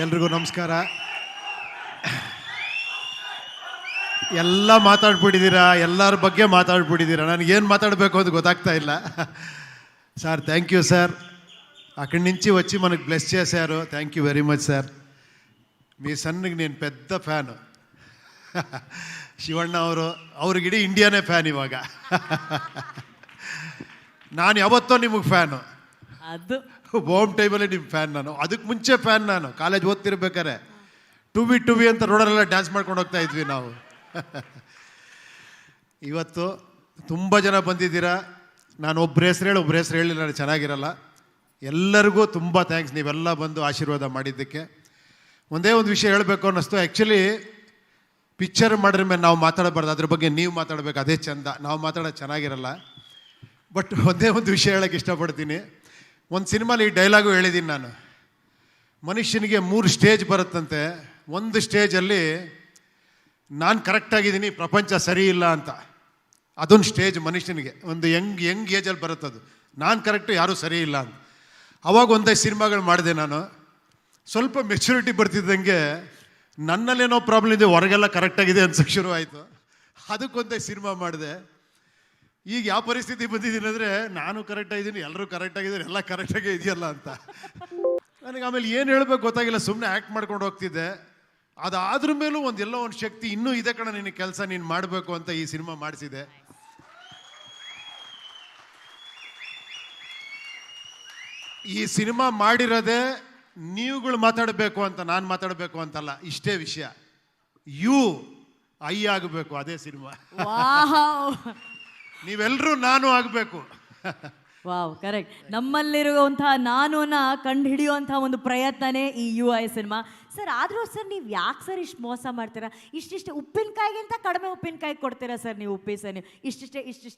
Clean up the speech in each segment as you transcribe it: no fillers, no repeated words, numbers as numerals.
ಎಲ್ರಿಗೂ ನಮಸ್ಕಾರ. ಎಲ್ಲ ಮಾತಾಡ್ಬಿಟ್ಟಿದ್ದೀರಾ, ಎಲ್ಲರ ಬಗ್ಗೆ మాట్లాడిಬಿಟ್ಟಿದ್ದೀರಾ. ನನಗೇನು మాట్లాడಬೇಕು అని ಗೊತ್ತಾಗ್ತಾ ಇಲ್ಲ. Sir thank you sir. అక్కడి నుంచి వచ్చి మనకు బ్లెస్ చేశారు. Thank you very much sir. మీ సన్నికి నేను పెద్ద ఫ్యాను. ಶಿವಣ್ಣ ಅವ್ರಿಗಿಡೀ ಇಂಡಿಯಾನೇ ಫ್ಯಾನ್ ಇವಾಗ. ನಾನು ಯಾವತ್ತೋ ನಿಮಗೆ ಫ್ಯಾನು. ಅದು ಹೋಮ್ ಟೈಮಲ್ಲಿ ನಿಮ್ಮ ಫ್ಯಾನ್ ನಾನು. ಅದಕ್ಕೆ ಮುಂಚೆ ಫ್ಯಾನ್ ನಾನು. ಕಾಲೇಜ್ ಓದ್ತಿರ್ಬೇಕಾರೆ ಟು ಬಿ ಅಂತ ರೋಡಲ್ಲೆಲ್ಲ ಡ್ಯಾನ್ಸ್ ಮಾಡ್ಕೊಂಡು ಹೋಗ್ತಾ ಇದ್ವಿ ನಾವು. ಇವತ್ತು ತುಂಬ ಜನ ಬಂದಿದ್ದೀರಾ. ನಾನು ಒಬ್ಬರ ಹೆಸರು ಹೇಳಿ ನಾನು ಚೆನ್ನಾಗಿರಲ್ಲ. ಎಲ್ಲರಿಗೂ ತುಂಬ ಥ್ಯಾಂಕ್ಸ್, ನೀವೆಲ್ಲ ಬಂದು ಆಶೀರ್ವಾದ ಮಾಡಿದ್ದಕ್ಕೆ. ಒಂದೇ ಒಂದು ವಿಷಯ ಹೇಳಬೇಕು ಅನ್ನಿಸ್ತು. ಆ್ಯಕ್ಚುಲಿ ಪಿಕ್ಚರ್ ಮಾಡಿದ್ರ ಮೇಲೆ ನಾವು ಮಾತಾಡಬಾರ್ದು, ಅದ್ರ ಬಗ್ಗೆ ನೀವು ಮಾತಾಡಬೇಕು, ಅದೇ ಚಂದ. ನಾವು ಮಾತಾಡೋದು ಚೆನ್ನಾಗಿರಲ್ಲ. ಬಟ್ ಒಂದೇ ಒಂದು ವಿಷಯ ಹೇಳೋಕ್ಕೆ ಇಷ್ಟಪಡ್ತೀನಿ. ಒಂದು ಸಿನಿಮಾಲಿ ಈ ಡೈಲಾಗು ಹೇಳಿದ್ದೀನಿ ನಾನು. ಮನುಷ್ಯನಿಗೆ 3 ಸ್ಟೇಜ್ ಬರುತ್ತಂತೆ. ಒಂದು ಸ್ಟೇಜಲ್ಲಿ ನಾನು ಕರೆಕ್ಟಾಗಿದ್ದೀನಿ, ಪ್ರಪಂಚ ಸರಿ ಇಲ್ಲ ಅಂತ. ಅದೊಂದು ಸ್ಟೇಜ್ ಮನುಷ್ಯನಿಗೆ. ಒಂದು ಯಂಗ್ ಏಜಲ್ಲಿ ಬರುತ್ತದು. ನಾನು ಕರೆಕ್ಟು, ಯಾರೂ ಸರಿ ಇಲ್ಲ ಅಂತ. ಅವಾಗ ಒಂದೇ ಸಿನಿಮಾಗಳು ಮಾಡಿದೆ ನಾನು. ಸ್ವಲ್ಪ ಮೆಚುರಿಟಿ ಬರ್ತಿದ್ದಂಗೆ ನನ್ನಲ್ಲೇನೋ ಪ್ರಾಬ್ಲಮ್ ಇದೆ, ಹೊರಗೆಲ್ಲ ಕರೆಕ್ಟಾಗಿದೆ ಅನ್ಸೋಕ್ಕೆ ಶುರು ಆಯಿತು. ಅದಕ್ಕೊಂದೇ ಸಿನಿಮಾ ಮಾಡಿದೆ. ಈಗ ಯಾವ ಪರಿಸ್ಥಿತಿ ಬಂದಿದ್ದೀನಿ ಅಂದರೆ, ನಾನು ಕರೆಕ್ಟಾಗಿದ್ದೀನಿ, ಎಲ್ಲರೂ ಕರೆಕ್ಟಾಗಿದ್ದಾರೆ, ಎಲ್ಲ ಕರೆಕ್ಟಾಗೇ ಇದೆಯಲ್ಲ ಅಂತ. ನನಗೆ ಆಮೇಲೆ ಏನು ಹೇಳಬೇಕು ಗೊತ್ತಾಗಿಲ್ಲ. ಸುಮ್ಮನೆ ಆ್ಯಕ್ಟ್ ಮಾಡ್ಕೊಂಡು ಹೋಗ್ತಿದ್ದೆ. ಅದಾದ್ರ ಮೇಲೂ ಎಲ್ಲೋ ಒಂದು ಶಕ್ತಿ ಇನ್ನೂ ಇದೆ ಕಣ, ನಿನ್ನ ಕೆಲಸ ನೀನು ಮಾಡಬೇಕು ಅಂತ ಈ ಸಿನಿಮಾ ಮಾಡಿಸಿದೆ. ಈ ಸಿನಿಮಾ ಮಾಡಿರೋದೇ ನೀವುಗಳು ಮಾತಾಡಬೇಕು ಅಂತ, ನಾನು ಮಾತಾಡಬೇಕು ಅಂತಲ್ಲ. ಇಷ್ಟೇ ವಿಷಯ. ಐ ಆಗಬೇಕು, ಅದೇ ಸಿನಿಮಾ. ನೀವೆಲ್ಲರೂ ನಾನು ಆಗಬೇಕು. Wow, correct. ನಮ್ಮಲ್ಲಿರುವಂತಹ ನಾನುನ ಕಂಡು ಹಿಡಿಯುವಂತಹ ಒಂದು ಪ್ರಯತ್ನನೇ ಈ UI ಸಿನಿಮಾ. ಸರ್, ಆದರೂ ಸರ್ ನೀವು ಯಾಕೆ ಸರ್ ಇಷ್ಟು ಮೋಸ ಮಾಡ್ತೀರಾ? ಇಷ್ಟಿಷ್ಟೇ ಉಪ್ಪಿನಕಾಯಿಗಿಂತ ಕಡಿಮೆ ಉಪ್ಪಿನಕಾಯಿ ಕೊಡ್ತೀರಾ ಸರ್ ನೀವು. ಸರ್ ನೀವು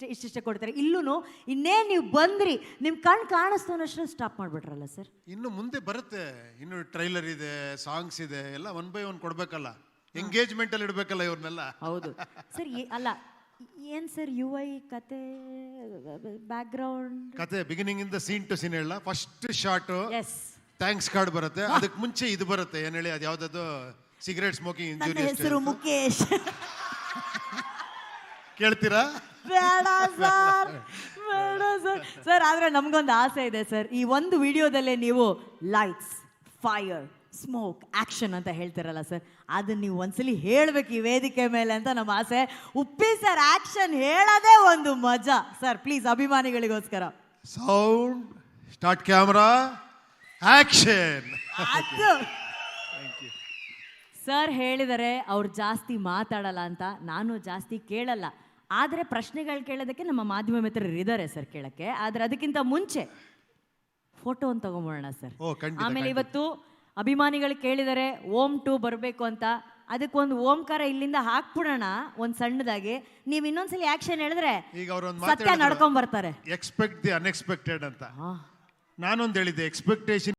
ಇಷ್ಟಿಷ್ಟೇ ಕೊಡ್ತೀರಾ. ಇಲ್ಲೂ ಇನ್ನೇನು ನೀವು ಬಂದ್ರಿ, ನಿಮ್ಮ ಕಣ್ಣು ಕಾಣಿಸ್ತು ಅನ್ನೋಷ್ಟು ಸ್ಟಾಪ್ ಮಾಡಿಬಿಟ್ರಲ್ಲ ಸರ್. ಇನ್ನು ಮುಂದೆ ಬರುತ್ತೆ. ಇನ್ನು ಟ್ರೈಲರ್ ಇದೆ, ಸಾಂಗ್ಸ್ ಇದೆ, ಎಲ್ಲ 1 by 1 ಕೊಡಬೇಕಲ್ಲ. ಎಂಗೇಜ್ಮೆಂಟಲ್ಲಿ ಇಡಬೇಕಲ್ಲ ಇವ್ರನ್ನೆಲ್ಲ. ಹೌದು ಸರ್. ಅಲ್ಲ ಏನು ಸರ್ UI ಕತೆ, ಬ್ಯಾಕ್ಗ್ರೌಂಡ್ ಕತೆ ಬಿಗಿನಿಂಗ್ ಇಂದ ಸೀನ್ ಟು ಸೀನ್ ಹೇಳ. First short is, thanks card ಬರುತ್ತೆ. ಅದಕ್ಕೆ ಮುಂಚೆ ಇದು ಬರುತ್ತೆ, ಏನು ಹೇಳಿ, ಅದು ಯಾವುದದು, ಸಿಗರೇಟ್ ಸ್ಮೋಕಿಂಗ್ ಇಂಜುರಿ. ಹೆಸರು ಮುಖೇಶ್. ಕೇಳ್ತೀರಾ? ಬೇಡ ಸರ್, ಬೇಡ ಸರ್. ಸರ್, ಆದರೆ ನಮಗೊಂದು ಆಸೆ ಇದೆ ಸರ್. ಈ ಒಂದು ವಿಡಿಯೋದಲ್ಲೇ ನೀವು ಲೈಟ್ಸ್, ಫೈರ್, ಸ್ಮೋಕ್, ಆಕ್ಷನ್ ಅಂತ ಹೇಳ್ತಿರಲ್ಲ ಸರ್, ಅದನ್ನ ನೀವು ಒಂದ್ಸಲಿ ಹೇಳ್ಬೇಕು ಈ ವೇದಿಕೆ ಮೇಲೆ ಅಂತ ನಮ್ಮ ಆಸೆ. ಉಪ್ಪಿ ಸರ್ ಆಕ್ಷನ್ ಹೇಳೋದೇ ಒಂದು ಮಜಾ ಸರ್. ಪ್ಲೀಸ್, ಅಭಿಮಾನಿಗಳಿಗೋಸ್ಕರ. Sound start, camera action. Sir ಹೇಳಿದರೆ ಅವ್ರು ಜಾಸ್ತಿ ಮಾತಾಡಲ್ಲ ಅಂತ, ನಾನು ಜಾಸ್ತಿ ಕೇಳಲ್ಲ. ಆದರೆ ಪ್ರಶ್ನೆಗಳು ಕೇಳೋದಕ್ಕೆ ನಮ್ಮ ಮಾಧ್ಯಮ ಮಿತ್ರರು ಇದ್ದಾರೆ ಸರ್ ಕೇಳಕ್ಕೆ. ಆದರೆ ಅದಕ್ಕಿಂತ ಮುಂಚೆ ಫೋಟೋ ಒಂದು ತಗೊಂಬೋಣ ಸರ್. ಆಮೇಲೆ ಇವತ್ತು ಅಭಿಮಾನಿಗಳು ಕೇಳಿದರೆ ಓಂ 2 ಬರಬೇಕು ಅಂತ. ಅದಕ್ಕೊಂದು ಓಂಕಾರ ಇಲ್ಲಿಂದ ಹಾಕ್ಬಿಡೋಣ ಒಂದು ಸಣ್ಣದಾಗಿ. ನೀವು ಇನ್ನೊಂದ್ಸಲಿ ಆಕ್ಷನ್ ಹೇಳಿದ್ರೆ ಸತ್ಯ ನಡ್ಕೊಂಡ್ ಬರ್ತಾರೆ. ಎಕ್ಸ್ಪೆಕ್ಟ್ ದಿ ಅನ್ಎಕ್ಸ್ಪೆಕ್ಟೆಡ್ ಅಂತ ನಾನೊಂದು ಹೇಳಿದ್ದೆ. ಎಕ್ಸ್ಪೆಕ್ಟೇಷನ್